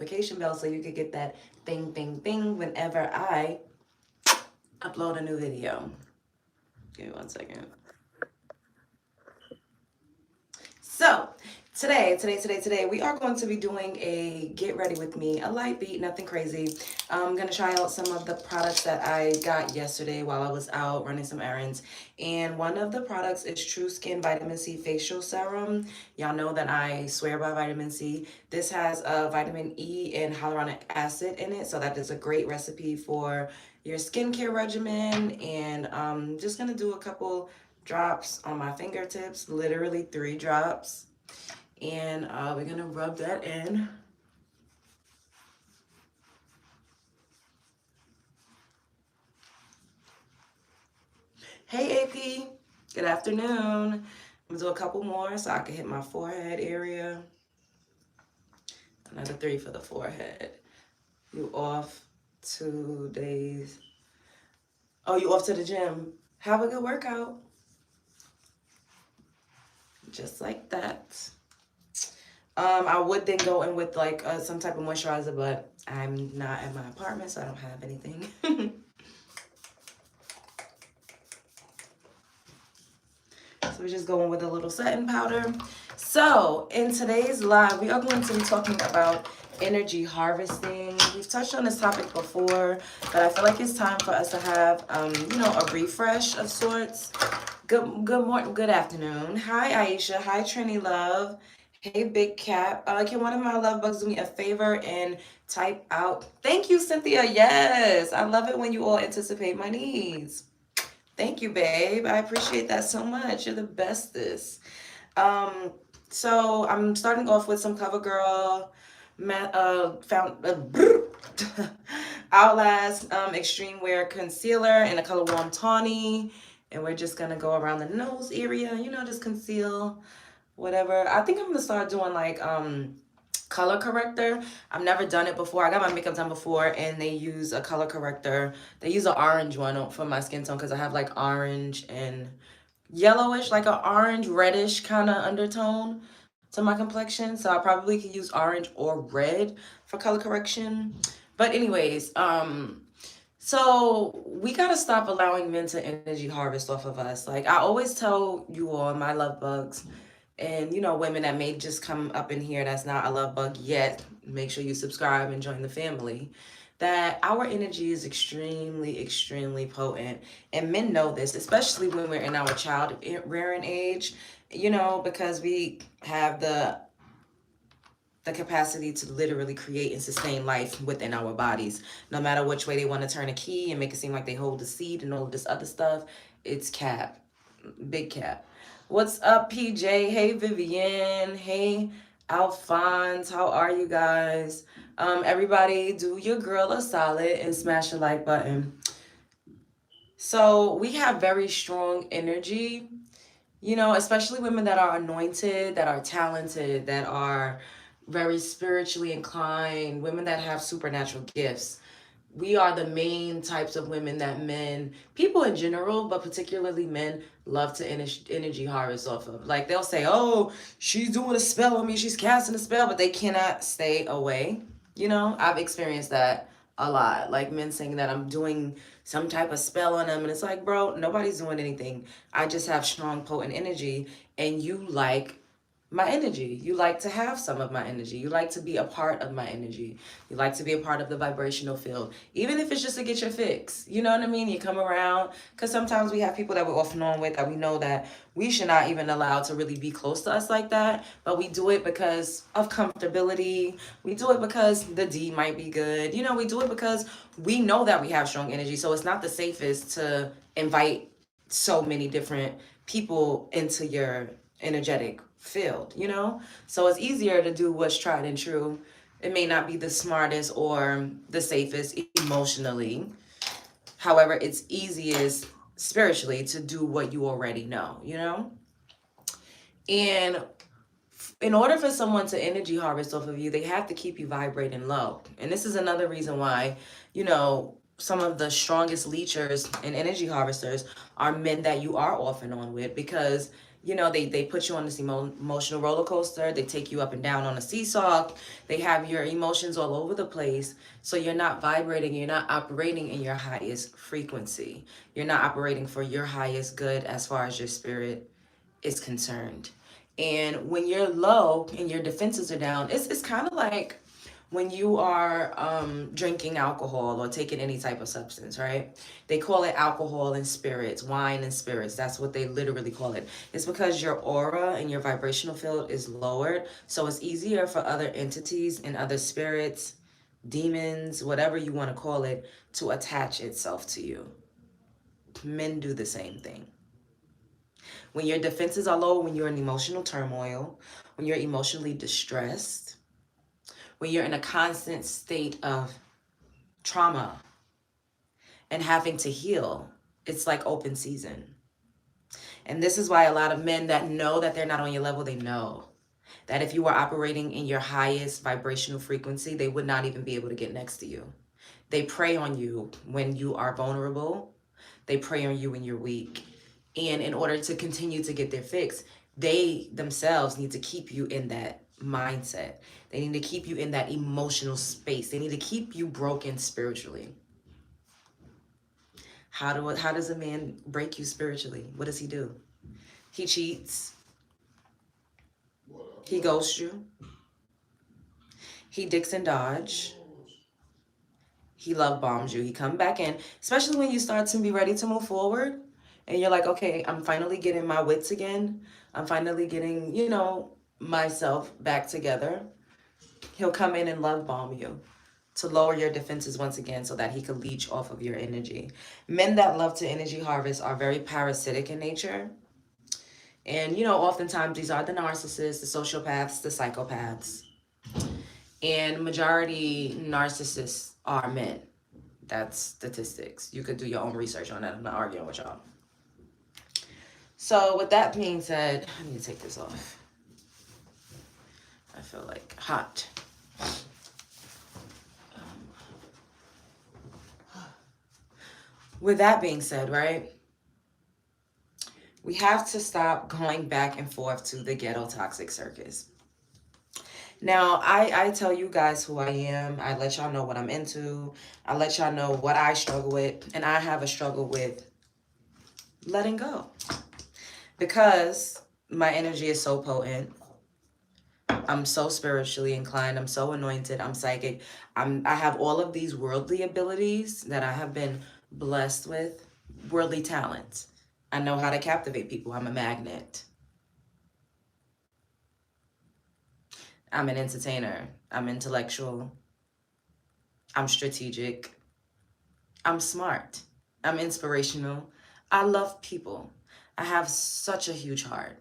notification bell so you could get that thing, thing, thing whenever I upload a new video. Give me 1 second. So today, we are going to be doing a get ready with me, a light beat, nothing crazy. I'm going to try out some of the products that I got yesterday while I was out running some errands. And one of the products is True Skin Vitamin C Facial Serum. Y'all know that I swear by vitamin C. This has vitamin E and hyaluronic acid in it, so that is a great recipe for your skincare regimen. And I'm just going to do a couple drops on my fingertips, literally 3 drops. And we're gonna rub that in. Hey AP, good afternoon. I'm gonna do a couple more so I can hit my forehead area. Another 3 for the forehead. You off 2 days. Oh, you off to the gym. Have a good workout. Just like that. I would then go in with like some type of moisturizer, but I'm not at my apartment, so I don't have anything. So we're just going with a little setting powder. So in today's live, we are going to be talking about energy harvesting. We've touched on this topic before, but I feel like it's time for us to have, a refresh of sorts. Good morning, good afternoon. Hi, Aisha. Hi, Trini Love. Hey, Big Cap. Can one of my love bugs do me a favor and type out? Thank you, Cynthia. Yes, I love it when you all anticipate my needs. Thank you, babe. I appreciate that so much. You're the bestest. So I'm starting off with some CoverGirl Outlast Extreme Wear Concealer in the color Warm Tawny. And we're just going to go around the nose area, just conceal whatever. I think I'm going to start doing like color corrector. I've never done it before. I got my makeup done before and they use a color corrector. They use an orange one for my skin tone because I have like orange and yellowish, like an orange reddish kind of undertone to my complexion. So I probably could use orange or red for color correction. But anyways, so we gotta stop allowing men to energy harvest off of us. Like I always tell you all, my love bugs, and women that may just come up in here that's not a love bug yet, make sure you subscribe and join the family, that our energy is extremely, extremely potent. And men know this, especially when we're in our child rearing age, because we have the capacity to literally create and sustain life within our bodies. No matter which way they want to turn a key and make it seem like they hold the seed and all of this other stuff, it's cap. Big cap. What's up, PJ? Hey, Vivienne. Hey, Alphonse. How are you guys? Everybody, do your girl a solid and smash the like button. So we have very strong energy, especially women that are anointed, that are talented, that are very spiritually inclined, women that have supernatural gifts. We are the main types of women that people in general, but particularly men, love to energy harvest off of. Like they'll say, oh, she's doing a spell on me, she's casting a spell, but they cannot stay away. I've experienced that a lot. Like men saying that I'm doing some type of spell on them. And it's like, bro, nobody's doing anything. I just have strong, potent energy. And you like my energy. You like to have some of my energy. You like to be a part of my energy. You like to be a part of the vibrational field. Even if it's just to get your fix. You know what I mean? You come around. Because sometimes we have people that we're off and on with that we know that we should not even allow to really be close to us like that. But we do it because of comfortability. We do it because the D might be good. We do it because we know that we have strong energy. So it's not the safest to invite so many different people into your energetic field, So it's easier to do what's tried and true. It may not be the smartest or the safest emotionally. However, it's easiest spiritually to do what you already know, And in order for someone to energy harvest off of you, they have to keep you vibrating low. And this is another reason why, some of the strongest leechers and energy harvesters are men that you are off and on with, because You know, they put you on this emotional roller coaster. They take you up and down on a seesaw. They have your emotions all over the place. So you're not vibrating. You're not operating in your highest frequency. You're not operating for your highest good as far as your spirit is concerned. And when you're low and your defenses are down, it's kind of like when you are drinking alcohol or taking any type of substance, right? They call it alcohol and spirits, wine and spirits. That's what they literally call it. It's because your aura and your vibrational field is lowered. So it's easier for other entities and other spirits, demons, whatever you want to call it, to attach itself to you. Men do the same thing. When your defenses are low, when you're in emotional turmoil, when you're emotionally distressed, when you're in a constant state of trauma and having to heal, it's like open season. And this is why a lot of men that know that they're not on your level, they know that if you were operating in your highest vibrational frequency, they would not even be able to get next to you. They prey on you when you are vulnerable. They prey on you when you're weak. And in order to continue to get their fix, they themselves need to keep you in that mindset. They need to keep you in that emotional space. They need to keep you broken spiritually. How does a man break you spiritually? What does he do? He cheats. He ghosts you. He dicks and dodge. He love bombs you. He come back in, especially when you start to be ready to move forward. And you're like, okay, I'm finally getting my wits again. I'm finally getting, myself back together. He'll come in and love bomb you to lower your defenses once again so that he could leech off of your energy. Men that love to energy harvest are very parasitic in nature. And, oftentimes these are the narcissists, the sociopaths, the psychopaths. And majority narcissists are men. That's statistics. You could do your own research on that. I'm not arguing with y'all. So with that being said, I need to take this off. I feel like hot. With that being said, right? We have to stop going back and forth to the ghetto toxic circus. Now, I tell you guys who I am. I let y'all know what I'm into. I let y'all know what I struggle with. And I have a struggle with letting go. Because my energy is so potent. I'm so spiritually inclined. I'm so anointed. I'm psychic. I have all of these worldly abilities that I have been blessed with. Worldly talents. I know how to captivate people. I'm a magnet. I'm an entertainer. I'm intellectual. I'm strategic. I'm smart. I'm inspirational. I love people. I have such a huge heart.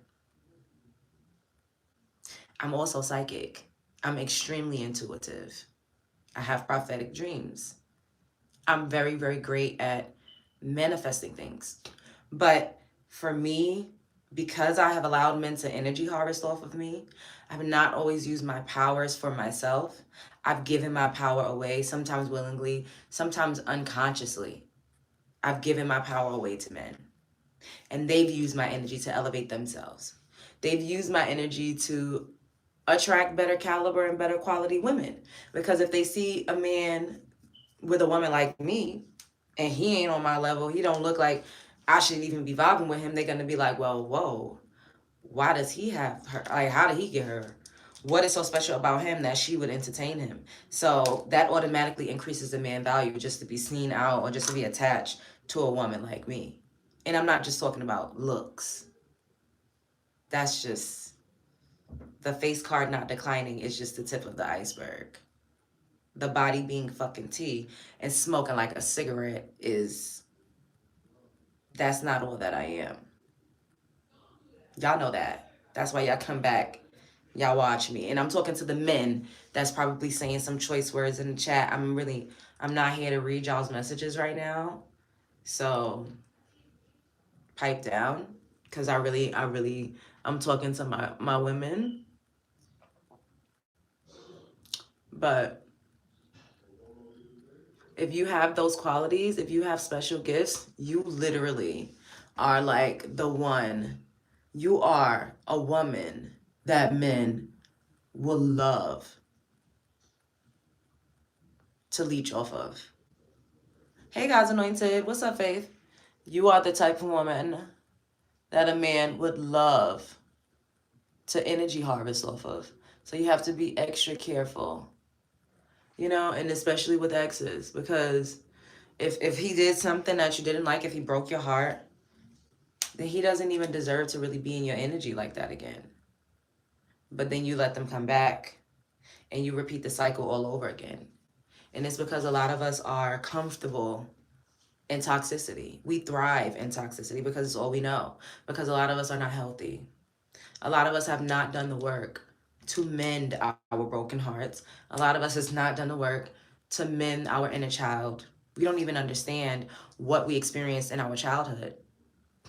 I'm also psychic. I'm extremely intuitive. I have prophetic dreams. I'm very, very great at manifesting things. But for me, because I have allowed men to energy harvest off of me, I've not always used my powers for myself. I've given my power away, sometimes willingly, sometimes unconsciously. I've given my power away to men. And they've used my energy to elevate themselves. They've used my energy to attract better caliber and better quality women. Because if they see a man with a woman like me, and he ain't on my level, he don't look like I should even be vibing with him, they're going to be like, well, whoa, why does he have her? Like, how did he get her? What is so special about him that she would entertain him? So that automatically increases the man value just to be seen out or just to be attached to a woman like me. And I'm not just talking about looks. That's just the face card not declining is just the tip of the iceberg. The body being fucking tea and smoking like a cigarette that's not all that I am. Y'all know that. That's why y'all come back. Y'all watch me. And I'm talking to the men that's probably saying some choice words in the chat. I'm not here to read y'all's messages right now. So pipe down. Because I'm talking to my women. But if you have those qualities, if you have special gifts, you literally are like the one You are a woman that men will love to leech off of. Hey, God's anointed. What's up, Faith? You are the type of woman that a man would love to energy harvest off of. So you have to be extra careful, and especially with exes, because if he did something that you didn't like, if he broke your heart, then he doesn't even deserve to really be in your energy like that again. But then you let them come back and you repeat the cycle all over again. And it's because a lot of us are comfortable in toxicity. We thrive in toxicity because it's all we know. Because a lot of us are not healthy. A lot of us have not done the work to mend our broken hearts. A lot of us has not done the work to mend our inner child. We don't even understand what we experienced in our childhood.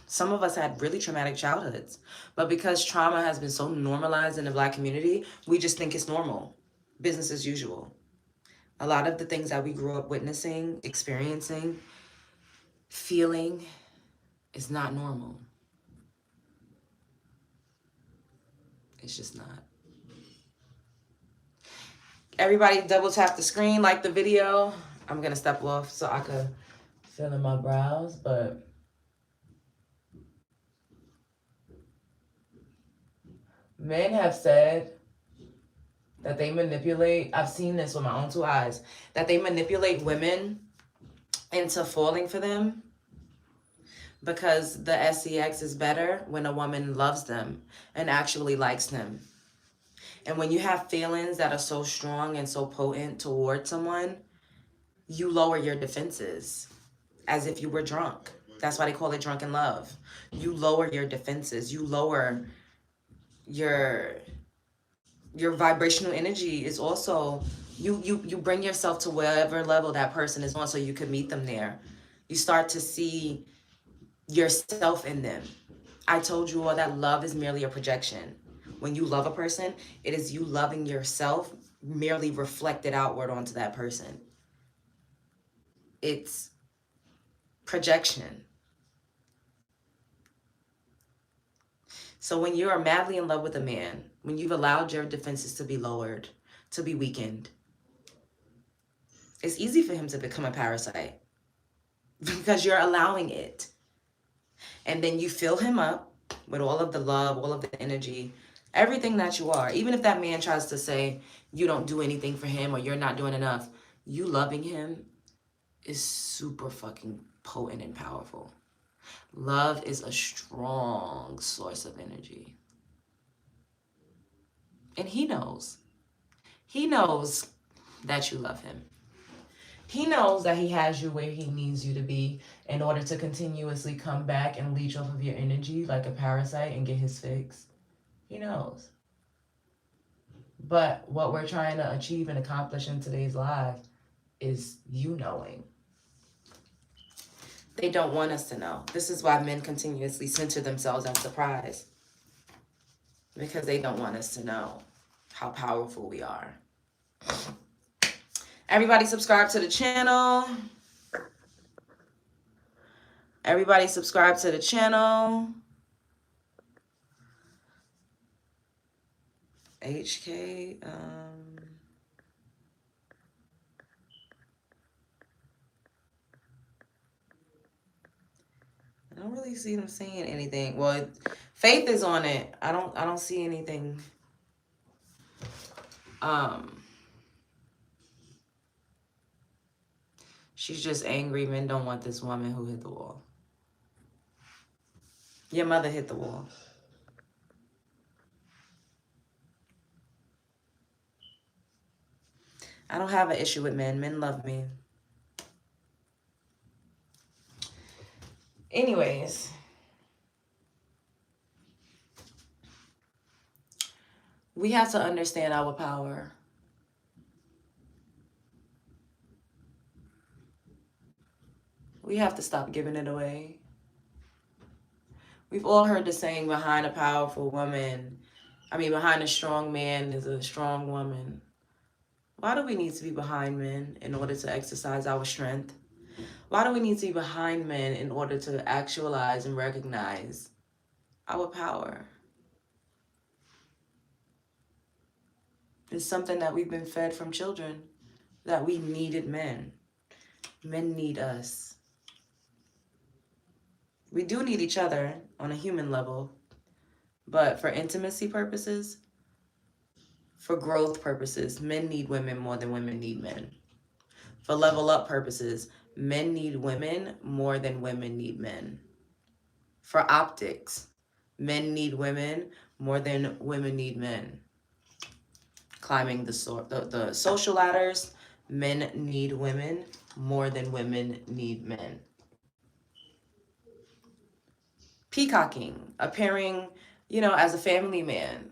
Some of us had really traumatic childhoods, but because trauma has been so normalized in the Black community, we just think it's normal, business as usual. A lot of the things that we grew up witnessing, experiencing, feeling is not normal. It's just not. Everybody double tap the screen, like the video. I'm going to step off so I could fill in my brows, but men have said that they manipulate, I've seen this with my own two eyes, that they manipulate women into falling for them because the SEX is better when a woman loves them and actually likes them. And when you have feelings that are so strong and so potent toward someone, you lower your defenses as if you were drunk. That's why they call it drunken love. You lower your defenses. You lower your vibrational energy is also, you bring yourself to whatever level that person is on so you could meet them there. You start to see yourself in them. I told you all that love is merely a projection. When you love a person, it is you loving yourself merely reflected outward onto that person. It's projection. So when you are madly in love with a man, when you've allowed your defenses to be lowered, to be weakened, it's easy for him to become a parasite because you're allowing it. And then you fill him up with all of the love, all of the energy, everything that you are. Even if that man tries to say you don't do anything for him or you're not doing enough, you loving him is super fucking potent and powerful. Love is a strong source of energy. And he knows. He knows that you love him. He knows that he has you where he needs you to be in order to continuously come back and leech off of your energy like a parasite and get his fix. He knows. But what we're trying to achieve and accomplish in today's life is you knowing. They don't want us to know. This is why men continuously center themselves as surprise. Because they don't want us to know how powerful we are. Everybody subscribe to the channel. Everybody subscribe to the channel. HK, I don't really see them saying anything. Well, Faith is on it. I don't see anything. She's just angry. Men don't want this woman who hit the wall. Your mother hit the wall. I don't have an issue with men. Men love me. Anyways. We have to understand our power. We have to stop giving it away. We've all heard the saying, behind a powerful woman, behind a strong man is a strong woman. Why do we need to be behind men in order to exercise our strength? Why do we need to be behind men in order to actualize and recognize Our power is something that we've been fed from children, that we needed men. Men need us. We do need each other on a human level, but for intimacy purposes, for growth purposes, men need women more than women need men. For level up purposes, men need women more than women need men. For optics, men need women more than women need men. Climbing the social ladders, men need women more than women need men. Peacocking, appearing, as a family man,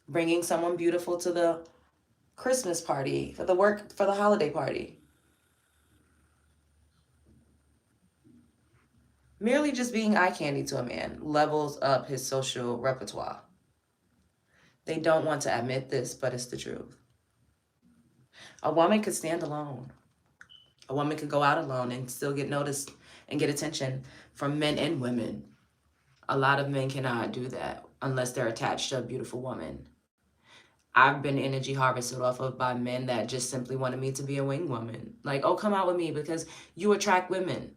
bringing someone beautiful to the Christmas party, for the holiday party. Merely just being eye candy to a man levels up his social repertoire. They don't want to admit this, but it's the truth. A woman could stand alone. A woman could go out alone and still get noticed and get attention from men and women. A lot of men cannot do that unless they're attached to a beautiful woman. I've been energy harvested off of by men that just simply wanted me to be a wing woman. Like, oh, come out with me because you attract women.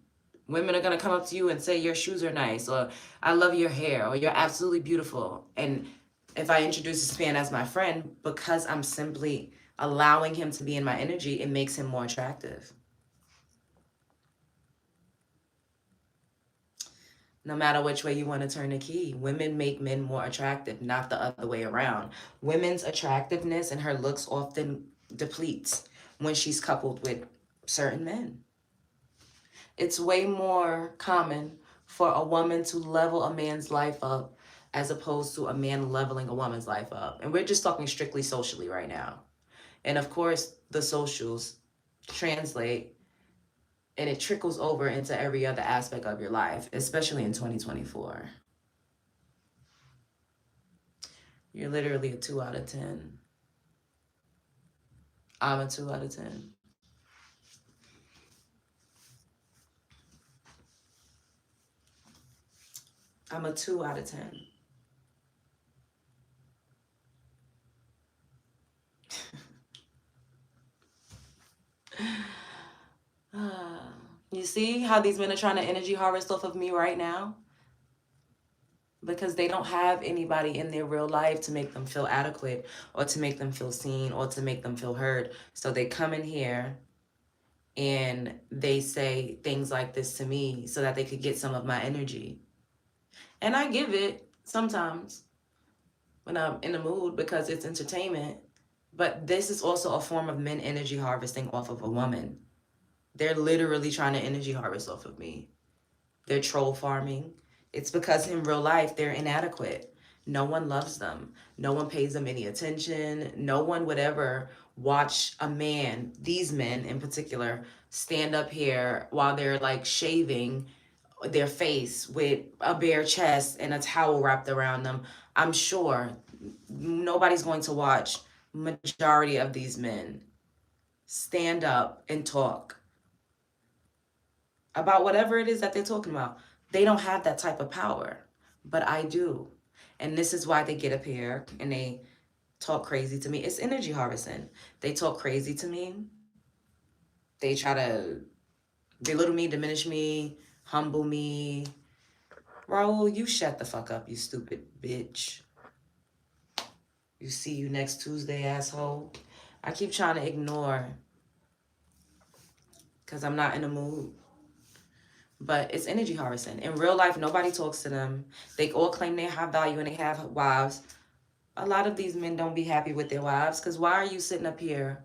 Women are going to come up to you and say your shoes are nice, or I love your hair, or you're absolutely beautiful. And if I introduce this man as my friend, because I'm simply allowing him to be in my energy, it makes him more attractive. No matter which way you want to turn the key, women make men more attractive, not the other way around. Women's attractiveness and her looks often depletes when she's coupled with certain men. It's way more common for a woman to level a man's life up as opposed to a man leveling a woman's life up. And we're just talking strictly socially right now. And of course, the socials translate and it trickles over into every other aspect of your life, especially in 2024. You're literally a 2 out of 10. I'm a 2 out of 10. I'm a 2 out of 10. You see how these men are trying to energy harvest off of me right now? Because they don't have anybody in their real life to make them feel adequate or to make them feel seen or to make them feel heard. So they come in here and they say things like this to me so that they could get some of my energy. And I give it sometimes when I'm in the mood because it's entertainment. But this is also a form of men energy harvesting off of a woman. They're literally trying to energy harvest off of me. They're troll farming. It's because in real life, they're inadequate. No one loves them. No one pays them any attention. No one would ever watch a man, these men in particular, stand up here while they're like shaving their face with a bare chest and a towel wrapped around them. I'm sure nobody's going to watch majority of these men stand up and talk about whatever it is that they're talking about. They don't have that type of power, but I do. And this is why they get up here and they talk crazy to me. It's energy harvesting. They talk crazy to me. They try to belittle me, diminish me, humble me. Raul, you shut the fuck up, you stupid bitch. You see you next Tuesday, asshole. I keep trying to ignore because I'm not in the mood. But it's energy harvesting. In real life, nobody talks to them. They all claim they have value and they have wives. A lot of these men don't be happy with their wives because why are you sitting up here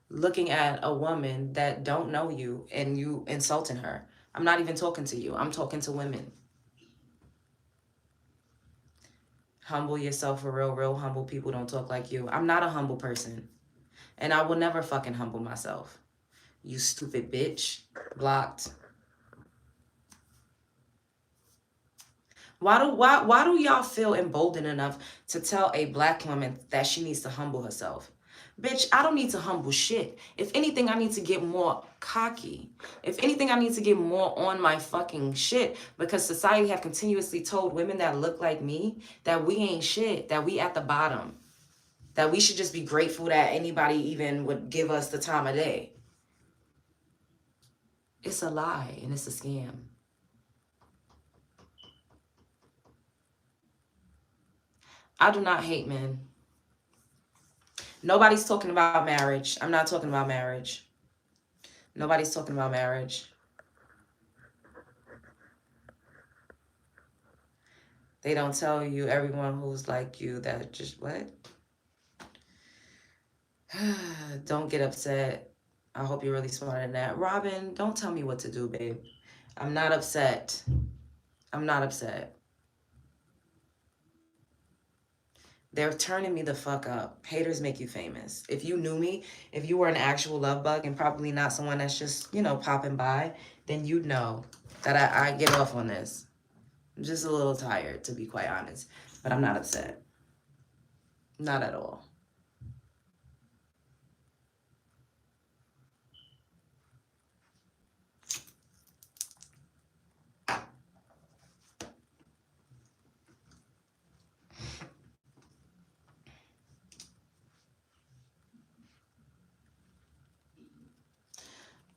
looking at a woman that don't know you and you insulting her? I'm not even talking to you. I'm talking to women. Humble yourself for real. Real humble people don't talk like you. I'm not a humble person. And I will never fucking humble myself. You stupid bitch. Blocked. Why do y'all feel emboldened enough to tell a black woman that she needs to humble herself? Bitch, I don't need to humble shit. If anything, I need to get more cocky. If anything, I need to get more on my fucking shit, because society have continuously told women that look like me that we ain't shit, that we at the bottom, that we should just be grateful that anybody even would give us the time of day. It's a lie and it's a scam. I do not hate men. Nobody's talking about marriage. I'm not talking about marriage. Nobody's talking about marriage. They don't tell you everyone who's like you that just what? Don't get upset. I hope you're really smarter than that. Robin, don't tell me what to do, babe. I'm not upset. I'm not upset. They're turning me the fuck up. Haters make you famous. If you knew me, if you were an actual love bug and probably not someone that's just, popping by, then you'd know that I get off on this. I'm just a little tired, to be quite honest. But I'm not upset. Not at all.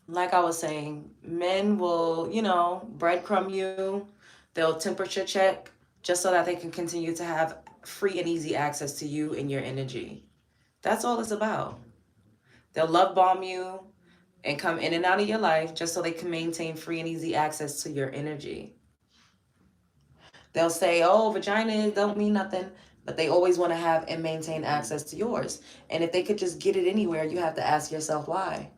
Like I was saying, men will, breadcrumb you. They'll temperature check just so that they can continue to have free and easy access to you and your energy. That's all it's about. They'll love bomb you and come in and out of your life just so they can maintain free and easy access to your energy. They'll say, oh, vaginas don't mean nothing, but they always want to have and maintain access to yours. And if they could just get it anywhere, you have to ask yourself why.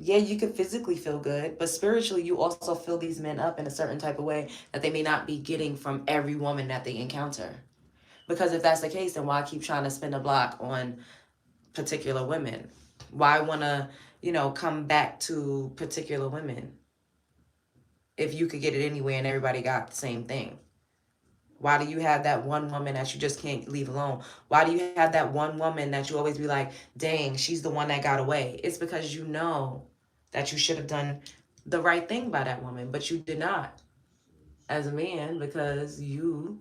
Yeah, you can physically feel good, but spiritually, you also fill these men up in a certain type of way that they may not be getting from every woman that they encounter. Because if that's the case, then why keep trying to spin a block on particular women? Why want to, come back to particular women if you could get it anywhere and everybody got the same thing? Why do you have that one woman that you just can't leave alone? Why do you have that one woman that you always be like, dang, she's the one that got away? It's because you know that you should have done the right thing by that woman, but you did not as a man because you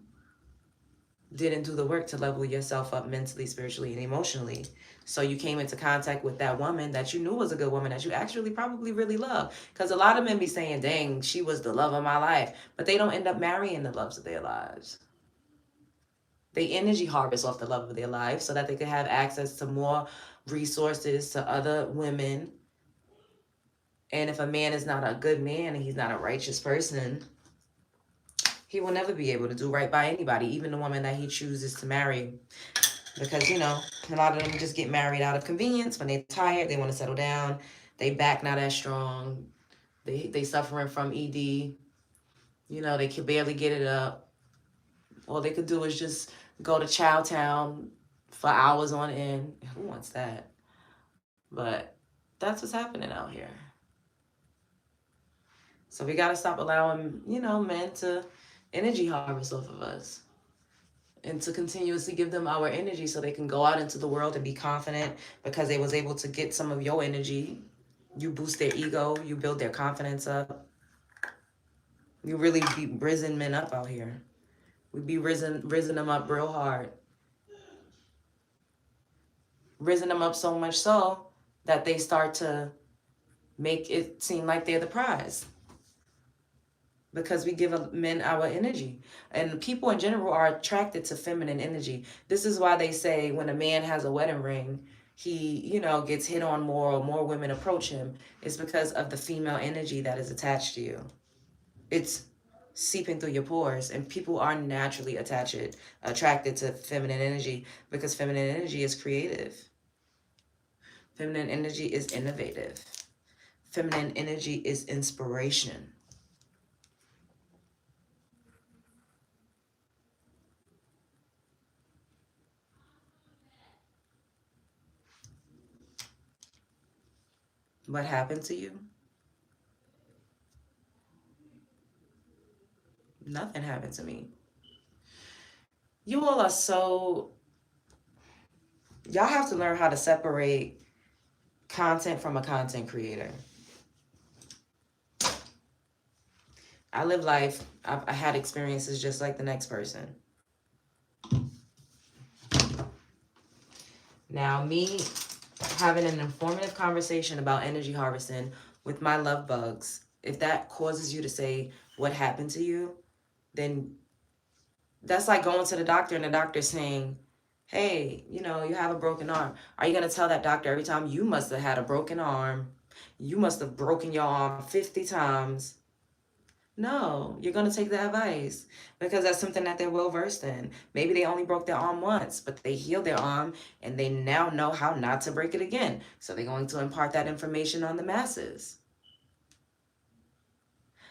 didn't do the work to level yourself up mentally, spiritually, and emotionally. So you came into contact with that woman that you knew was a good woman that you actually probably really love. Because a lot of men be saying, dang, she was the love of my life. But they don't end up marrying the loves of their lives. They energy harvest off the love of their life so that they can have access to more resources, to other women. And if a man is not a good man and he's not a righteous person, he will never be able to do right by anybody, even the woman that he chooses to marry. Because, a lot of them just get married out of convenience. When they're tired, they want to settle down. They back not as strong. They suffering from ED. They can barely get it up. All they could do is just go to Chow Town for hours on end. Who wants that? But that's what's happening out here. So we got to stop allowing, men to energy harvest off of us and to continuously give them our energy so they can go out into the world and be confident because they was able to get some of your energy. You boost their ego. You build their confidence up. You really be risen men up out here. We be risen them up real hard. Risen them up so much so that they start to make it seem like they're the prize. Because we give men our energy. And people in general are attracted to feminine energy. This is why they say when a man has a wedding ring, he, gets hit on more or more women approach him. It's because of the female energy that is attached to you. It's seeping through your pores, and people are naturally attracted to feminine energy because feminine energy is creative. Feminine energy is innovative. Feminine energy is inspiration. What happened to you? Nothing happened to me. You all are so Y'all have to learn how to separate content from a content creator. I live life. I had experiences just like the next person. Now, me having an informative conversation about energy harvesting with my love bugs, if that causes you to say what happened to you, then that's like going to the doctor and the doctor saying, hey, you have a broken arm. Are you going to tell that doctor every time you must have had a broken arm? You must have broken your arm 50 times. No, you're going to take the advice because that's something that they're well versed in. Maybe they only broke their arm once, but they healed their arm and they now know how not to break it again. So they're going to impart that information on the masses.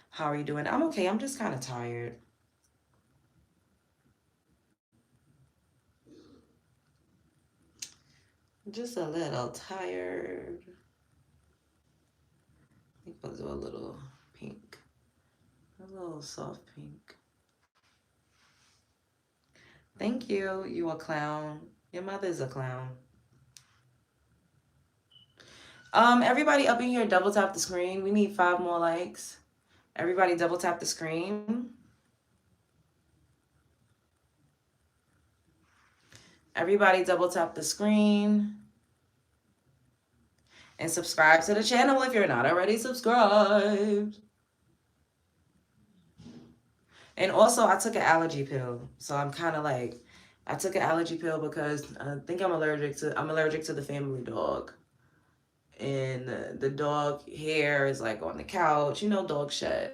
How are you doing? I'm okay. I'm just kind of tired. Just a little tired. I think we'll do a little pink. A little soft pink. Thank you. You a clown. Your mother's a clown. Everybody up in here, double tap the screen. We need 5 more likes. Everybody double tap the screen. Everybody double tap the screen. And subscribe to the channel if you're not already subscribed. And also, I took an allergy pill. So I'm kind of like, I took an allergy pill because I think I'm allergic to the family dog. And the dog hair is like on the couch, dog shed.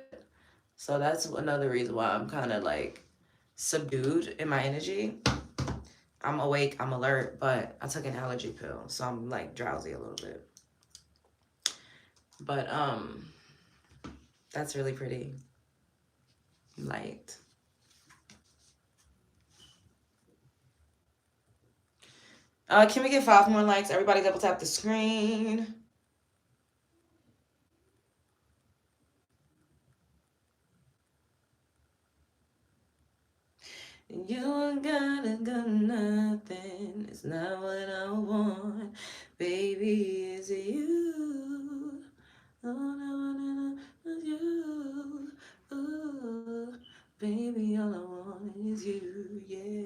So that's another reason why I'm kind of like subdued in my energy. I'm awake, I'm alert, but I took an allergy pill, so I'm like drowsy a little bit. But that's really pretty. Light. Can we get 5 more likes? Everybody double tap the screen. You ain't gotta go nothing. It's not what I want. Baby, it's you. All I wanna know is you. Ooh, baby, all I want is you. Yeah.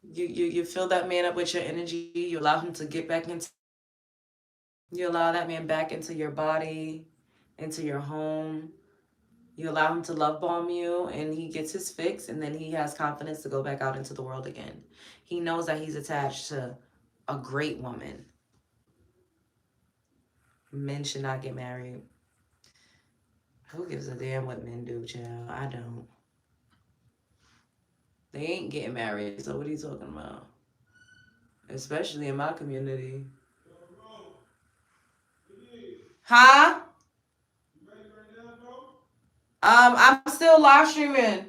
You fill that man up with your energy. You allow him to get back into. You allow that man back into your body, into your home. You allow him to love bomb you, and he gets his fix, and then he has confidence to go back out into the world again. He knows that he's attached to a great woman. Men should not get married. Who gives a damn what men do, child? I don't. They ain't getting married, so what are you talking about? Especially in my community. Huh? I'm still live streaming.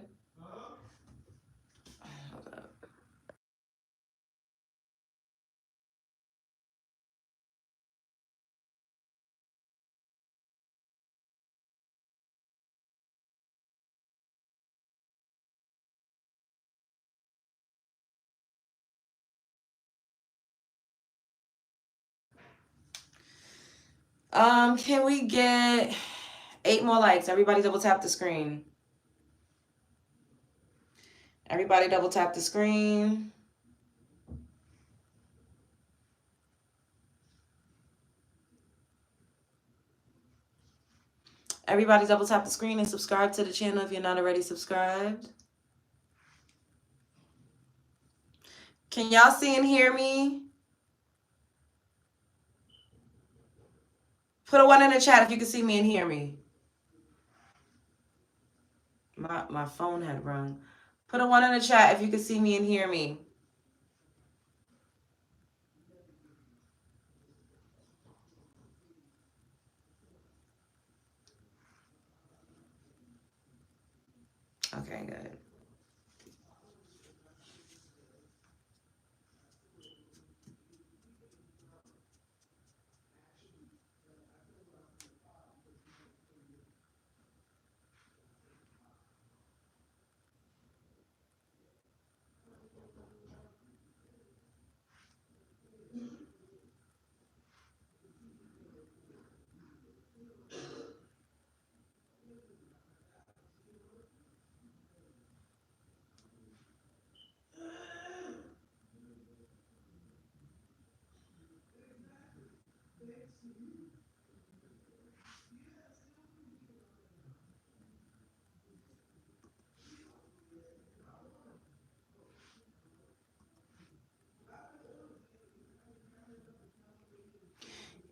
Can we get 8 more likes? Everybody double tap the screen. Everybody double tap the screen. Everybody double tap the screen and subscribe to the channel if you're not already subscribed. Can y'all see and hear me? Put a 1 in the chat if you can see me and hear me. My phone had rung. Put a 1 in the chat if you can see me and hear me. Okay, good.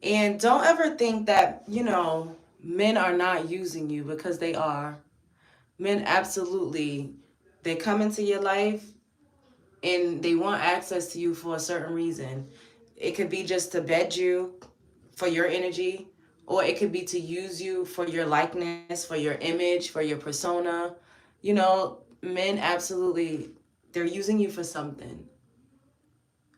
And don't ever think that, men are not using you, because they are. Men absolutely, they come into your life and they want access to you for a certain reason. It could be just to bed you for your energy, or it could be to use you for your likeness, for your image, for your persona. Men absolutely, they're using you for something.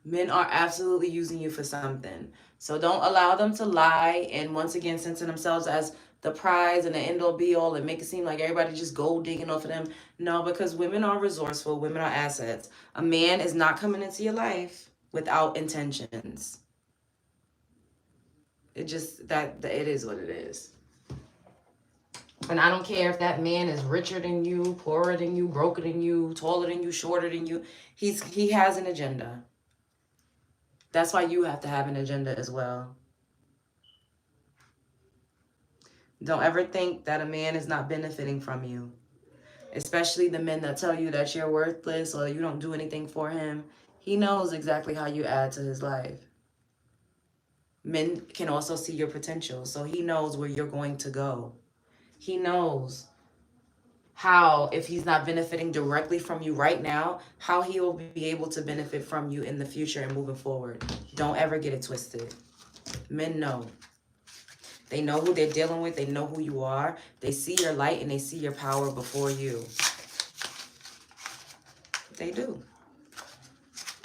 Men are absolutely using you for something. So don't allow them to lie and once again center themselves as the prize and the end all be all and make it seem like everybody just gold digging off of them. No, because women are resourceful, women are assets. A man is not coming into your life without intentions. It just that it is what it is. And I don't care if that man is richer than you, poorer than you, broker than you, taller than you, shorter than you. He has an agenda. That's why you have to have an agenda as well. Don't ever think that a man is not benefiting from you, especially the men that tell you that you're worthless or you don't do anything for him. He knows exactly how you add to his life. Men can also see your potential, so he knows where you're going to go. He knows how, if he's not benefiting directly from you right now, how he will be able to benefit from you in the future and moving forward. Don't ever get it twisted. Men know. They know who they're dealing with. They know who you are. They see your light and they see your power before you. They do.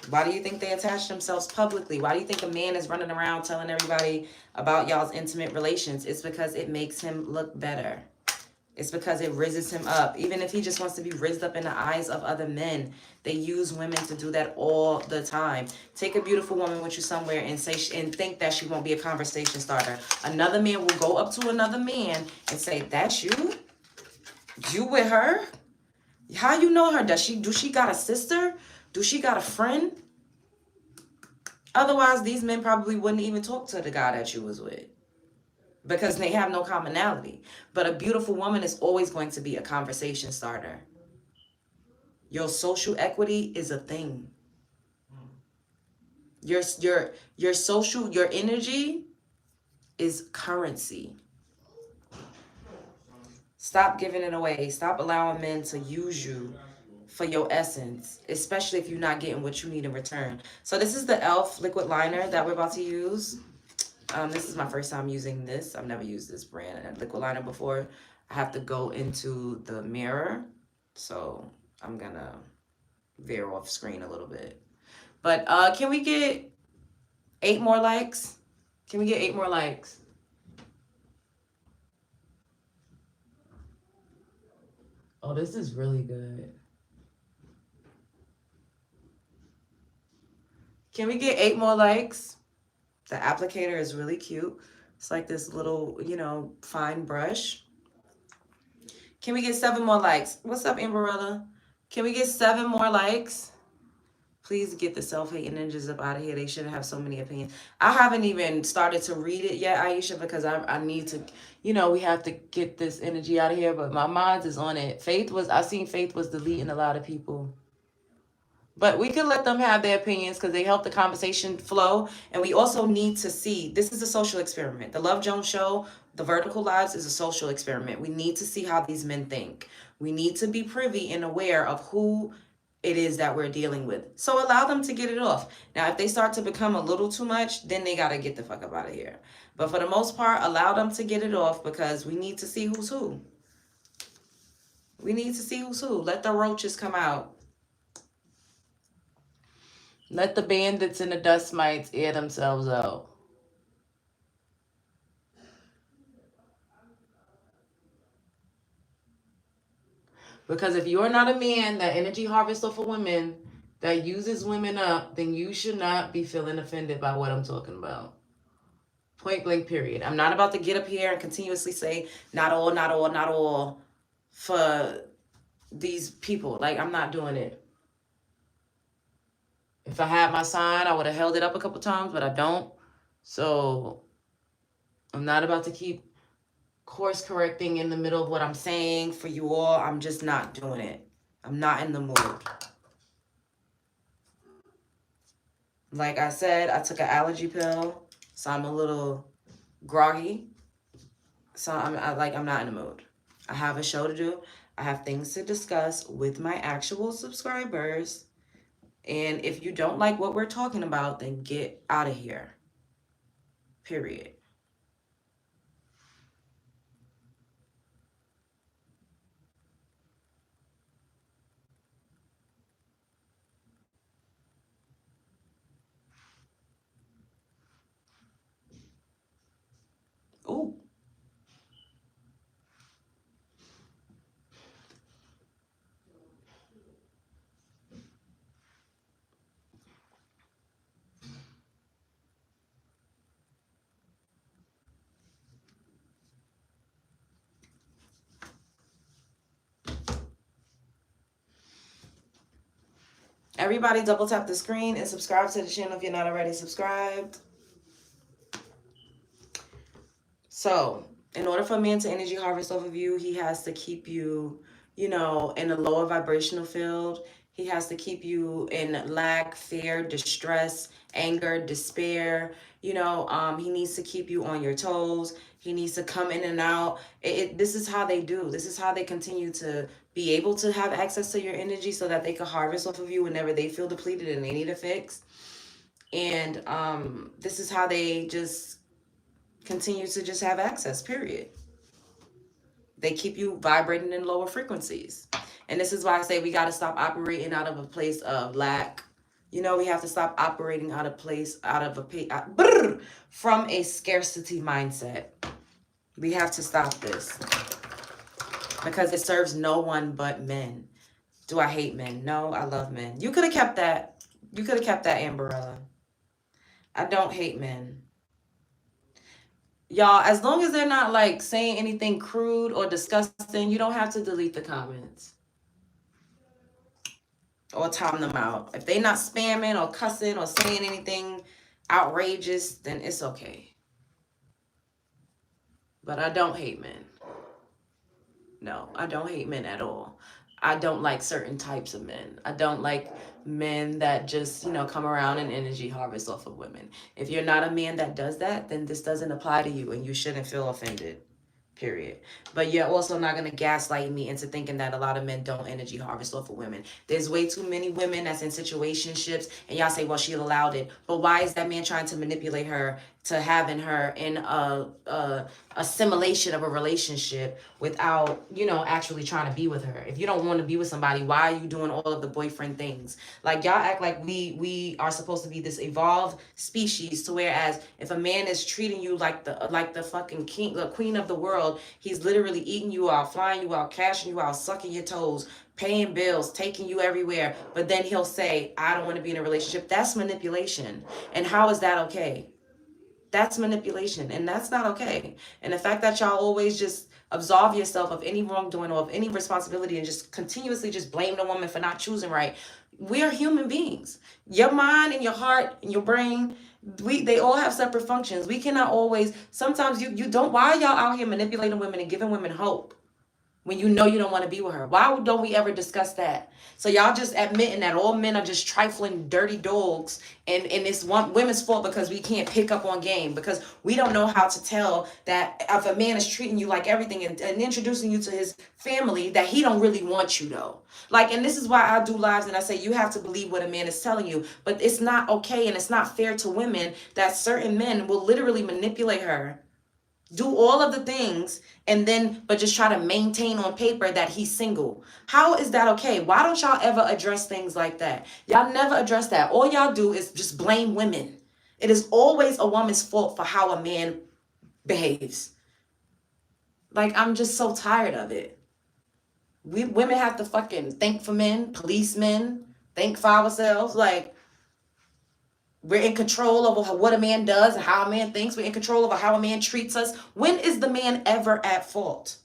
Why do you think they attach themselves publicly? Why do you think a man is running around telling everybody about y'all's intimate relations? It's because it makes him look better. It's because it rizzes him up. Even if he just wants to be rizzed up in the eyes of other men, they use women to do that all the time. Take a beautiful woman with you somewhere and think that she won't be a conversation starter. Another man will go up to another man and say, "That's you? You with her? How you know her? Do she got a sister? Do she got a friend?" Otherwise, these men probably wouldn't even talk to the guy that you was with, because they have no commonality. But a beautiful woman is always going to be a conversation starter. Your social equity is a thing. Your social, your energy is currency. Stop giving it away. Stop allowing men to use you for your essence, especially if you're not getting what you need in return. So this is the e.l.f. liquid liner that we're about to use. This is my first time using this. I've never used this brand and liquid liner before. I have to go into the mirror, so I'm gonna veer off screen a little bit. But can we get 8 more likes? Can we get 8 more likes? Oh, this is really good. Can we get 8 more likes? The applicator is really cute. It's like this little, fine brush. Can we get 7 more likes? What's up, Amberella? Can we get 7 more likes? Please get the self-hating ninjas up out of here. They shouldn't have so many opinions. I haven't even started to read it yet, Aisha, because I need to, we have to get this energy out of here. But my mind is on it. I seen Faith was deleting a lot of people. But we could let them have their opinions because they help the conversation flow. And we also need to see, this is a social experiment. The Love Jones Show, the Vertical Lives, is a social experiment. We need to see how these men think. We need to be privy and aware of who it is that we're dealing with. So allow them to get it off. Now, if they start to become a little too much, then they got to get the fuck up out of here. But for the most part, allow them to get it off because we need to see who's who. We need to see who's who. Let the roaches come out. Let the bandits and the dust mites air themselves out. Because if you're not a man that energy harvests off of women, that uses women up, then you should not be feeling offended by what I'm talking about. Point blank, period. I'm not about to get up here and continuously say, not all, not all, not all, for these people. Like, I'm not doing it. If I had my sign, I would have held it up a couple times, but I don't. So I'm not about to keep course correcting in the middle of what I'm saying for you all. I'm just not doing it. I'm not in the mood. Like I said, I took an allergy pill, so I'm a little groggy. So I'm not in the mood. I have a show to do. I have things to discuss with my actual subscribers. And if you don't like what we're talking about, then get out of here. Period. Ooh. Everybody double tap the screen and subscribe to the channel if you're not already subscribed. So, in order for a man to energy harvest off of you, he has to keep you, in a lower vibrational field. He has to keep you in lack, fear, distress, anger, despair. He needs to keep you on your toes. He needs to come in and out. This is how they do. This is how they continue to be able to have access to your energy so that they can harvest off of you whenever they feel depleted and they need a fix. And this is how they just continue to just have access, period. They keep you vibrating in lower frequencies. And this is why I say we got to stop operating out of a place of lack. We have to stop operating from a scarcity mindset. We have to stop this because it serves no one but men. Do I hate men? No, I love men. You could have kept that. You could have kept that, Amberella. I don't hate men. Y'all, as long as they're not like saying anything crude or disgusting, you don't have to delete the comments or time them out. If they're not spamming or cussing or saying anything outrageous, then it's okay. But I don't hate men. No, I don't hate men at all. I don't like certain types of men. I don't like men that just, come around and energy harvest off of women. If you're not a man that does that, then this doesn't apply to you and you shouldn't feel offended. Period. But you're also not going to gaslight me into thinking that a lot of men don't energy harvest off of women. There's way too many women that's in situationships and y'all say, well, she allowed it. But why is that man trying to manipulate her to having her in a assimilation of a relationship without, actually trying to be with her? If you don't want to be with somebody, why are you doing all of the boyfriend things? Like, y'all act like we are supposed to be this evolved species, to whereas if a man is treating you like the fucking king, the queen of the world, he's literally eating you out, flying you out, cashing you out, sucking your toes, paying bills, taking you everywhere, but then he'll say, I don't want to be in a relationship. That's manipulation. And how is that okay? That's manipulation, and that's not okay. And the fact that y'all always just absolve yourself of any wrongdoing or of any responsibility and just continuously just blame the woman for not choosing right. We are human beings. Your mind and your heart and your brain, they all have separate functions. We cannot always, sometimes you don't, why are y'all out here manipulating women and giving women hope when you know you don't want to be with her? Why don't we ever discuss that? So y'all just admitting that all men are just trifling dirty dogs, and it's women's fault because we can't pick up on game, because we don't know how to tell that if a man is treating you like everything and introducing you to his family, that he don't really want you though. Like, and this is why I do lives and I say you have to believe what a man is telling you, but it's not okay and it's not fair to women that certain men will literally manipulate her, do all of the things, and then but just try to maintain on paper that he's single. How is that okay? Why don't y'all ever address things like that? Y'all never address that. All y'all do is just blame women. It is always a woman's fault for how a man behaves. Like, I'm just so tired of it. We women have to fucking think for men, police men, think for ourselves. Like, we're in control over what a man does and how a man thinks. We're in control over how a man treats us. When is the man ever at fault?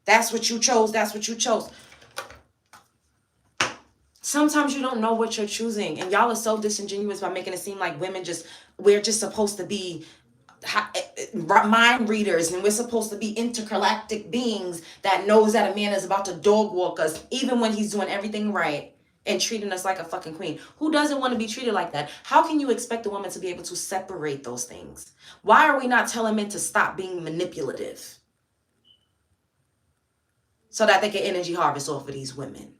That's what you chose. That's what you chose. Sometimes you don't know what you're choosing. And y'all are so disingenuous by making it seem like we're just supposed to be mind readers, and we're supposed to be intergalactic beings that knows that a man is about to dog walk us even when he's doing everything right and treating us like a fucking queen. Who doesn't want to be treated like that? How can you expect a woman to be able to separate those things? Why are we not telling men to stop being manipulative so that they can energy harvest off of these women?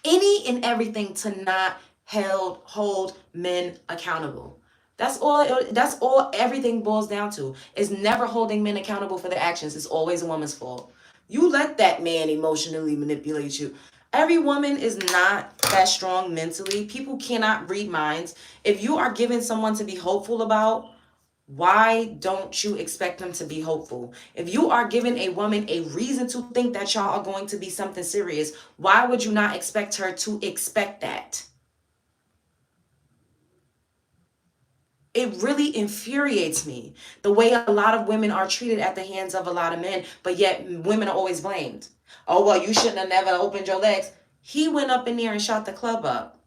Any and everything to not hold men accountable. That's all everything boils down to, is never holding men accountable for their actions. It's always a woman's fault. You let that man emotionally manipulate you. Every woman is not that strong mentally. People cannot read minds. If you are given someone to be hopeful about, why don't you expect them to be hopeful? If you are giving a woman a reason to think that y'all are going to be something serious, why would you not expect her to expect that? It really infuriates me the way a lot of women are treated at the hands of a lot of men, but yet women are always blamed. Oh, well, you shouldn't have never opened your legs. He went up in there and shot the club up.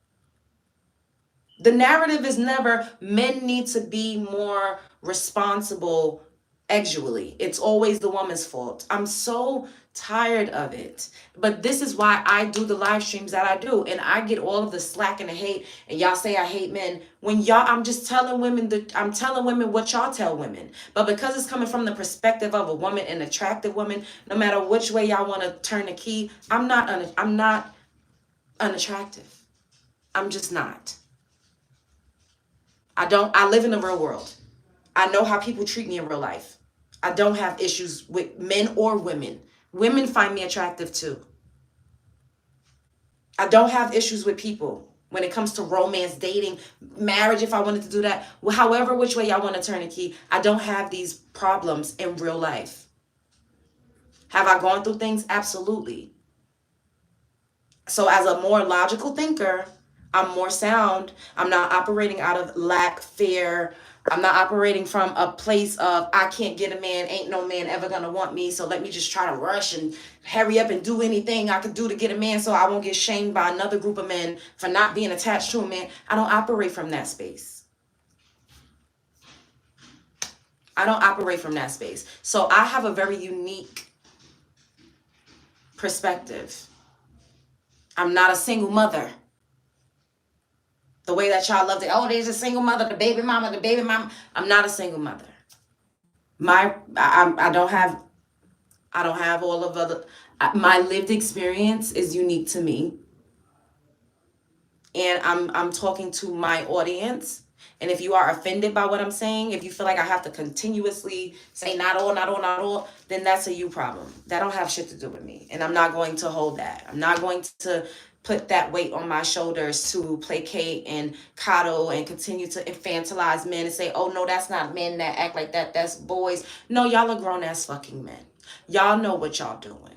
The narrative is never men need to be more responsible sexually. It's always the woman's fault. I'm so tired of it. But this is why I do the live streams that I do. And I get all of the slack and the hate. And y'all say I hate men. When y'all, I'm just telling women I'm telling women what y'all tell women. But because it's coming from the perspective of a woman, an attractive woman, no matter which way y'all want to turn the key, I'm not unattractive. I'm just not. I live in the real world. I know how people treat me in real life. I don't have issues with men or women. Women find me attractive too. I don't have issues with people when it comes to romance, dating, marriage, if I wanted to do that. Well, however, which way y'all want to turn the key, I don't have these problems in real life. Have I gone through things? Absolutely. So as a more logical thinker, I'm more sound. I'm not operating out of lack, fear. I'm not operating from a place of I can't get a man, ain't no man ever gonna want me, so let me just try to rush and hurry up and do anything I could do to get a man so I won't get shamed by another group of men for not being attached to a man. I don't operate from that space. I don't operate from that space. So I have a very unique perspective. I'm not a single mother. The way that y'all love to, oh, there's a single mother, the baby mama. I'm not a single mother. I don't have all of other, my lived experience is unique to me. And I'm talking to my audience. And if you are offended by what I'm saying, if you feel like I have to continuously say not all, then that's a you problem. That don't have shit to do with me. And I'm not going to hold that. I'm not going to put that weight on my shoulders to placate and coddle and continue to infantilize men and say, oh, no, that's not men that act like that. That's boys. No, y'all are grown ass fucking men. Y'all know what y'all doing.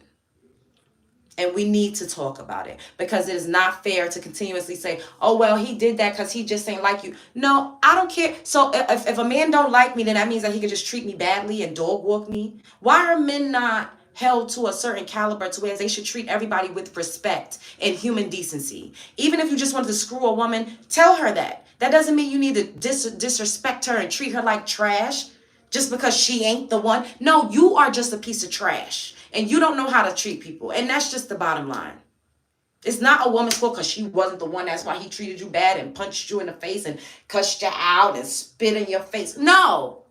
And we need to talk about it, because it is not fair to continuously say, oh, well, he did that because he just ain't like you. No, I don't care. So if a man don't like me, then that means that he could just treat me badly and dog walk me. Why are men not held to a certain caliber to where they should treat everybody with respect and human decency? Even if you just wanted to screw a woman, tell her that. That doesn't mean you need to disrespect her and treat her like trash just because she ain't the one. No, you are just a piece of trash. And you don't know how to treat people. And that's just the bottom line. It's not a woman's fault because she wasn't the one. That's why he treated you bad and punched you in the face and cussed you out and spit in your face. No.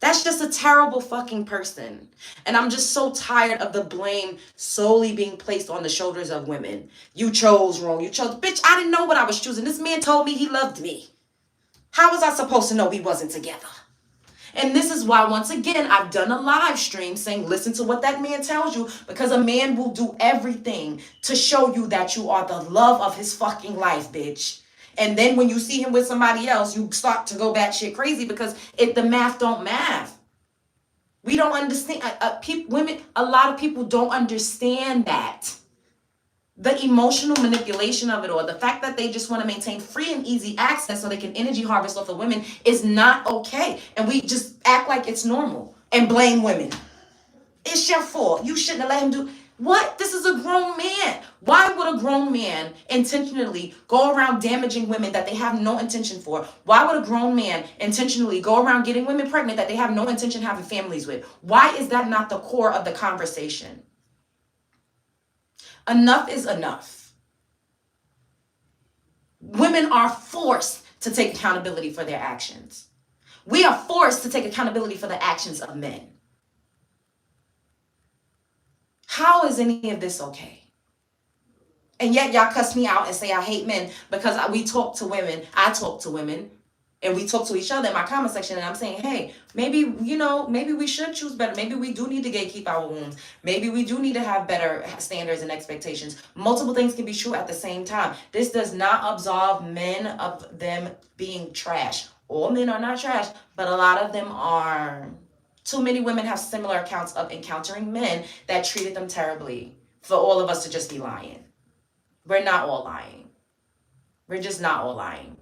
That's just a terrible fucking person. And I'm just so tired of the blame solely being placed on the shoulders of women. You chose wrong. You chose. Bitch, I didn't know what I was choosing. This man told me he loved me. How was I supposed to know we wasn't together? And this is why, once again, I've done a live stream saying, listen to what that man tells you, because a man will do everything to show you that you are the love of his fucking life, bitch. And then when you see him with somebody else, you start to go batshit crazy because the math don't math. We don't understand. Women, a lot of people don't understand that. The emotional manipulation of it, or the fact that they just want to maintain free and easy access so they can energy harvest off of women, is not okay. And we just act like it's normal and blame women. It's your fault. You shouldn't have let him do. What? This is a grown man. Why would a grown man intentionally go around damaging women that they have no intention for? Why would a grown man intentionally go around getting women pregnant that they have no intention having families with? Why is that not the core of the conversation? Enough is enough. Women are forced to take accountability for their actions. We are forced to take accountability for the actions of men. How is any of this okay? And yet y'all cuss me out and say I hate men because we talk to women. I talk to women and we talk to each other in my comment section, and I'm saying, hey, maybe, maybe we should choose better. Maybe we do need to gatekeep our wounds. Maybe we do need to have better standards and expectations. Multiple things can be true at the same time. This does not absolve men of them being trash. All men are not trash, but a lot of them are. Too many women have similar accounts of encountering men that treated them terribly for all of us to just be lying. We're not all lying. We're just not all lying.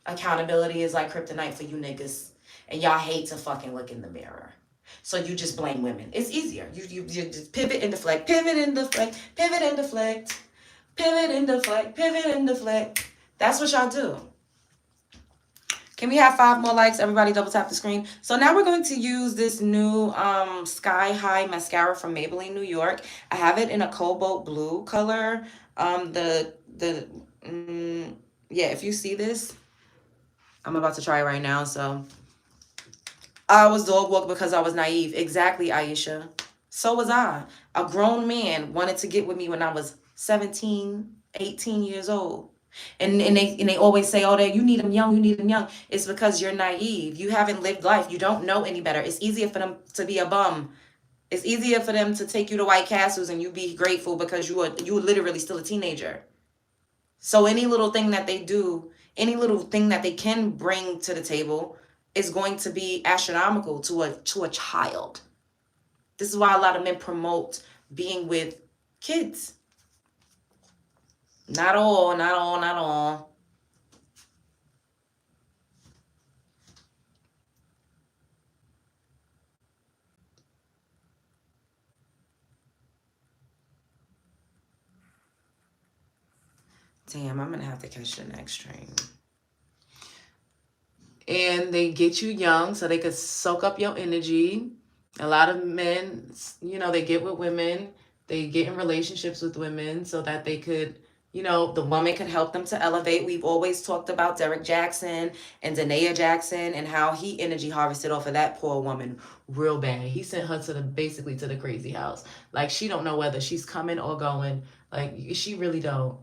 Accountability is like kryptonite for you niggas. And y'all hate to fucking look in the mirror. So you just blame women. It's easier. You just pivot and deflect, pivot and deflect, pivot and deflect, pivot and deflect, pivot and deflect. That's what y'all do. Can we have 5 more likes? Everybody double tap the screen. So now we're going to use this new Sky High mascara from Maybelline, New York. I have it in a cobalt blue color. Yeah, if you see this, I'm about to try it right now. So I was dog walked because I was naive. Exactly, Aisha. So was I. A grown man wanted to get with me when I was 17, 18 years old. And they always say, oh, you need them young, you need them young. It's because you're naive. You haven't lived life. You don't know any better. It's easier for them to be a bum. It's easier for them to take you to White Castles and you be grateful because you are literally still a teenager. So any little thing that they do, any little thing that they can bring to the table is going to be astronomical to a child. This is why a lot of men promote being with kids. Not all, not all, not all. Damn, I'm going to have to catch the next train. And they get you young so they could soak up your energy. A lot of men, they get with women. They get in relationships with women so that they could, the woman could help them to elevate. We've always talked about Derek Jackson and Danae Jackson and how he energy harvested off of that poor woman real bad. He sent her basically to the crazy house. Like, she don't know whether she's coming or going. Like, she really don't.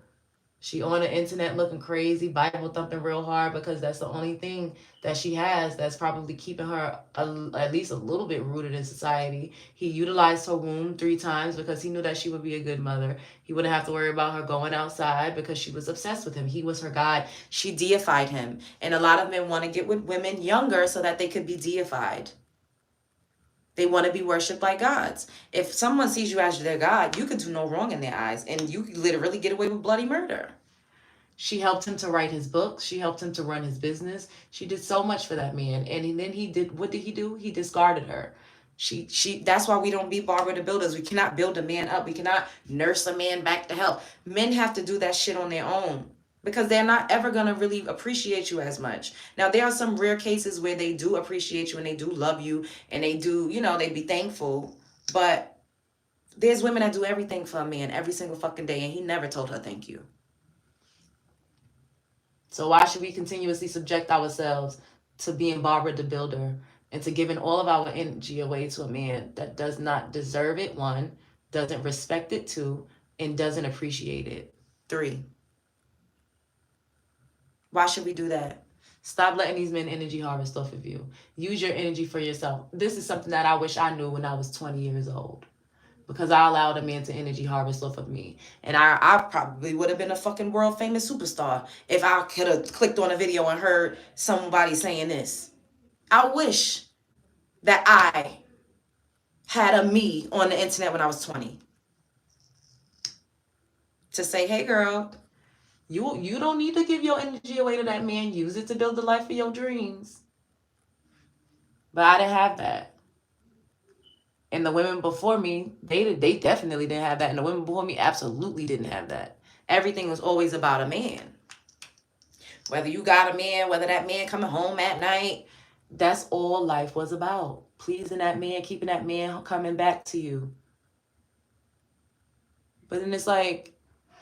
She on the internet looking crazy, Bible thumping real hard because that's the only thing that she has that's probably keeping her at least a little bit rooted in society. He utilized her womb 3 times because he knew that she would be a good mother. He wouldn't have to worry about her going outside because she was obsessed with him. He was her God. She deified him. And a lot of men want to get with women younger so that they could be deified. They want to be worshipped like gods. If someone sees you as their God, you could do no wrong in their eyes. And you could literally get away with bloody murder. She helped him to write his books. She helped him to run his business. She did so much for that man. And then what did he do? He discarded her. That's why we don't be Barbara the Builders. We cannot build a man up. We cannot nurse a man back to health. Men have to do that shit on their own, because they're not ever going to really appreciate you as much. Now, there are some rare cases where they do appreciate you and they do love you and they do, they be thankful. But there's women that do everything for a man every single fucking day and he never told her thank you. So why should we continuously subject ourselves to being Barbara the Builder and to giving all of our energy away to a man that does not deserve it, 1, doesn't respect it, 2, and doesn't appreciate it, 3? Why should we do that? Stop letting these men energy harvest off of you. Use your energy for yourself. This is something that I wish I knew when I was 20 years old, because I allowed a man to energy harvest off of me. And I probably would have been a fucking world famous superstar if I could have clicked on a video and heard somebody saying this. I wish that I had a me on the internet when I was 20 to say, hey girl, you don't need to give your energy away to that man. Use it to build the life of your dreams. But I didn't have that. And the women before me, they definitely didn't have that. And the women before me absolutely didn't have that. Everything was always about a man. Whether you got a man, whether that man coming home at night, that's all life was about. Pleasing that man, keeping that man coming back to you. But then it's like,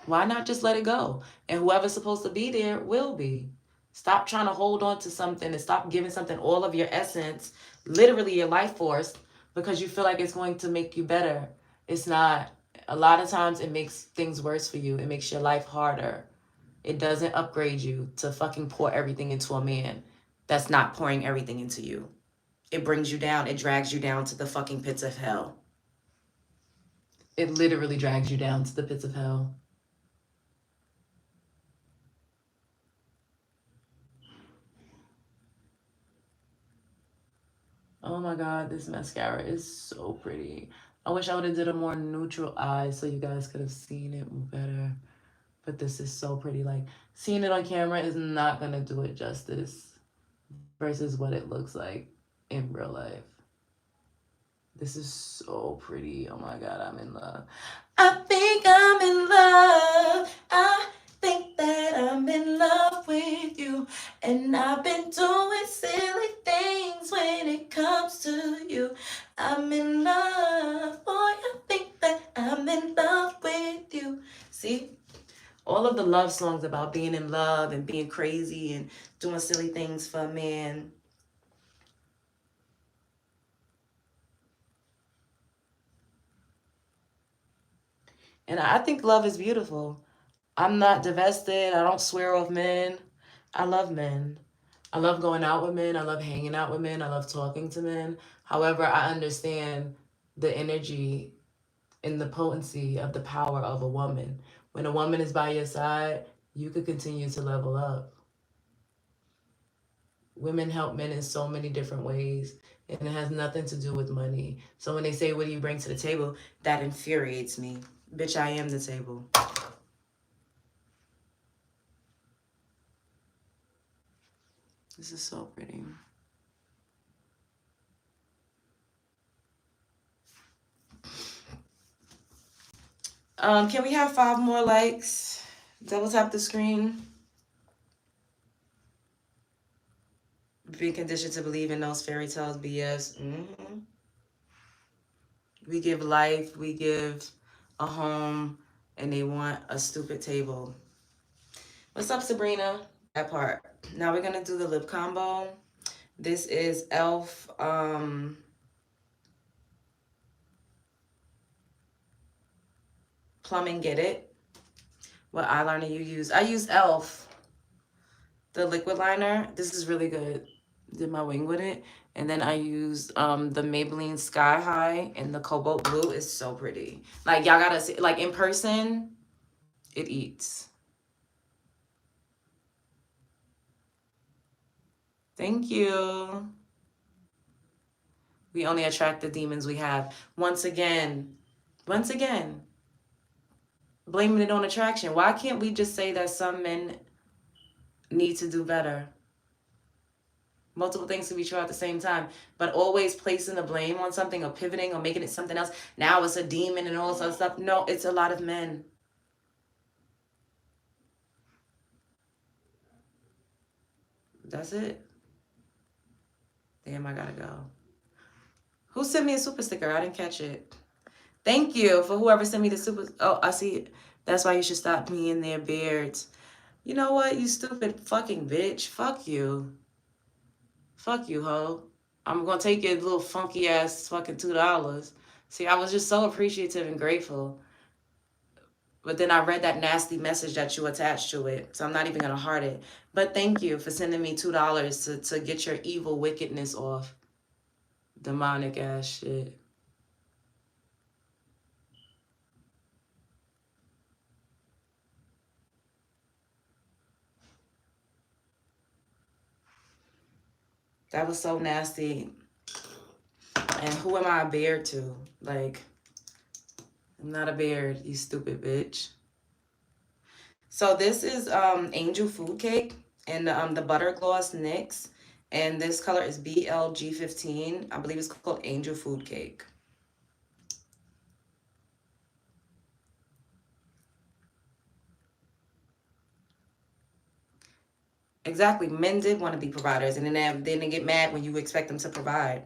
why not just let it go? And whoever's supposed to be there will be. Stop trying to hold on to something and stop giving something all of your essence, literally your life force, because you feel like it's going to make you better. It's not. A lot of times it makes things worse for you. It makes your life harder. It doesn't upgrade you to fucking pour everything into a man that's not pouring everything into you. It brings you down. It drags you down to the fucking pits of hell. It literally drags you down to the pits of hell. Oh my god, this mascara is so pretty. I wish I would have did a more neutral eye so you guys could have seen it better. But this is so pretty. Like, seeing it on camera is not gonna do it justice versus what it looks like in real life. This is so pretty. Oh my god, I'm in love. I think I'm in love. I think that I'm in love with you. And I've been doing silly things when it comes to you. I'm in love. Boy, I think that I'm in love with you. See? All of the love songs about being in love and being crazy and doing silly things for a man. And I think love is beautiful. I'm not divested. I don't swear off men. I love men. I love going out with men. I love hanging out with men. I love talking to men. However, I understand the energy and the potency of the power of a woman. When a woman is by your side, you could continue to level up. Women help men in so many different ways, and it has nothing to do with money. So when they say, what do you bring to the table? That infuriates me. Bitch, I am the table. This is so pretty. Can we have 5 more likes? Double tap the screen. Being conditioned to believe in those fairy tales, BS. We give life, we give a home, and they want a stupid table. What's up, Sabrina? That part. Now we're gonna do the lip combo. This is e.l.f. Plum and Get It. What eyeliner you use? I use e.l.f. the liquid liner. This is really good. Did my wing with it. And then I used the Maybelline Sky High in the cobalt blue. It's so pretty. Like, y'all gotta see, like, in person, it eats. Thank you. We only attract the demons we have. Once again, blaming it on attraction. Why can't we just say that some men need to do better? Multiple things can be true at the same time, but always placing the blame on something or pivoting or making it something else. Now it's a demon and all this other stuff. No, it's a lot of men. That's it. Damn, I gotta go. Who sent me a super sticker? I didn't catch it. Thank you for whoever sent me the super. Oh, I see it. That's why you should stop me in their beards. You know what, you stupid fucking bitch. Fuck you. Fuck you, ho. I'm gonna take your little funky ass fucking $2. See, I was just so appreciative and grateful. But then I read that nasty message that you attached to it. So I'm not even gonna heart it. But thank you for sending me $2 to get your evil wickedness off. Demonic ass shit. That was so nasty. And who am I a bear to? Like, I'm not a bear, you stupid bitch. So this is Angel Food Cake and the Butter Gloss NYX. And this color is BLG15. I believe it's called Angel Food Cake. Exactly. Men did want to be providers, and then they get mad when you expect them to provide.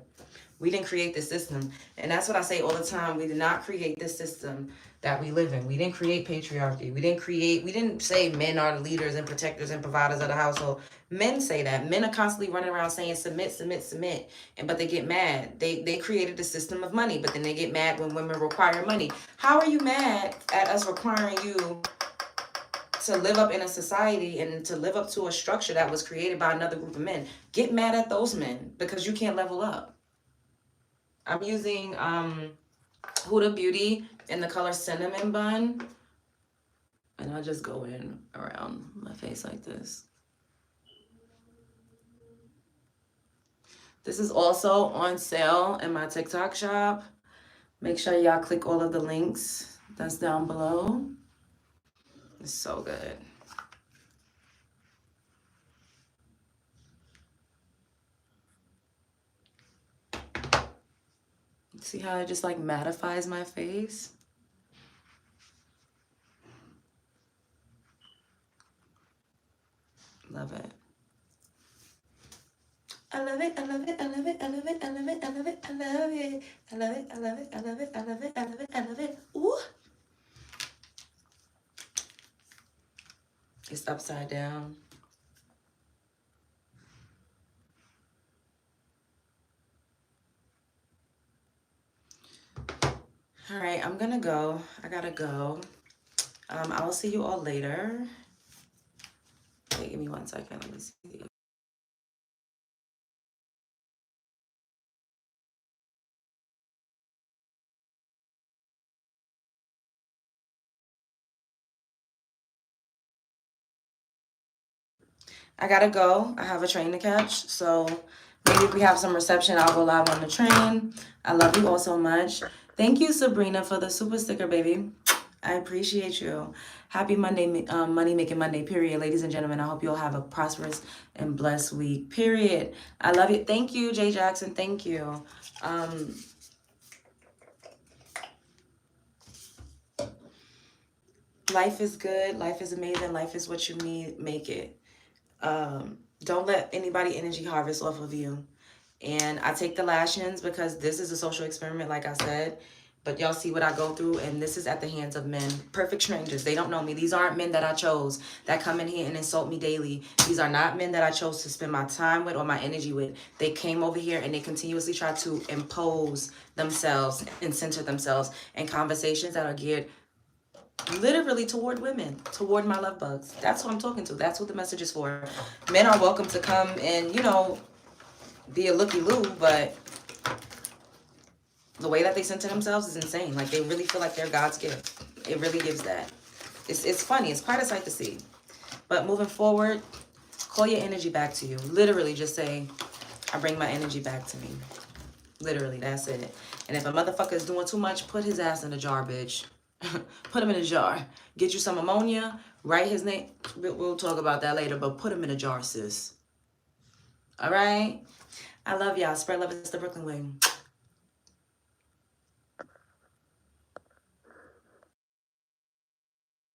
We didn't create this system. And that's what I say all the time. We did not create this system that we live in. We didn't create patriarchy. We didn't say men are the leaders and protectors and providers of the household. Men say that. Men are constantly running around saying submit, submit, submit. But they get mad. They created a system of money, but then they get mad when women require money. How are you mad at us requiring you to live up in a society and to live up to a structure that was created by another group of men? Get mad at those men because you can't level up. I'm using Huda Beauty in the color Cinnamon Bun. And I just go in around my face like this. This is also on sale in my TikTok shop. Make sure y'all click all of the links that's down below. It's so good. See how it just like mattifies my face? Love it. I love it, I love it, I love it, I love it, I love it, I love it, I love it. I love it, I love it, I love it, I love it, I love it, I love it. Ooh. It's upside down. All right, I'm gonna go. I gotta go. I will see you all later. Wait, give me 1 second. Let me see. I gotta go. I have a train to catch. So maybe if we have some reception, I'll go live on the train. I love you all so much. Thank you, Sabrina, for the super sticker, baby. I appreciate you. Happy Monday, Money Making Monday, period. Ladies and gentlemen, I hope you all have a prosperous and blessed week, period. I love you. Thank you, Jay Jackson. Thank you. Life is good. Life is amazing. Life is what you need. Make it. Don't let anybody energy harvest off of you. And I take the lashings because this is a social experiment, like I said. But y'all see what I go through, and this is at the hands of men. Perfect strangers. They don't know me. These aren't men that I chose that come in here and insult me daily. These are not men that I chose to spend my time with or my energy with. They came over here and they continuously try to impose themselves and center themselves in conversations that are geared literally toward women, toward my love bugs. That's what I'm talking to. That's what the message is for. Men are welcome to come and, be a looky-loo, but the way that they center themselves is insane. Like, they really feel like they're God's gift. It really gives that. It's funny. It's quite a sight to see. But moving forward, call your energy back to you. Literally just say, I bring my energy back to me. Literally, that's it. And if a motherfucker is doing too much, put his ass in a jar, bitch. Put him in a jar. Get you some ammonia. Write his name. We'll talk about that later, but put him in a jar, sis. All right? I love y'all. Spread love. It's the Brooklyn way.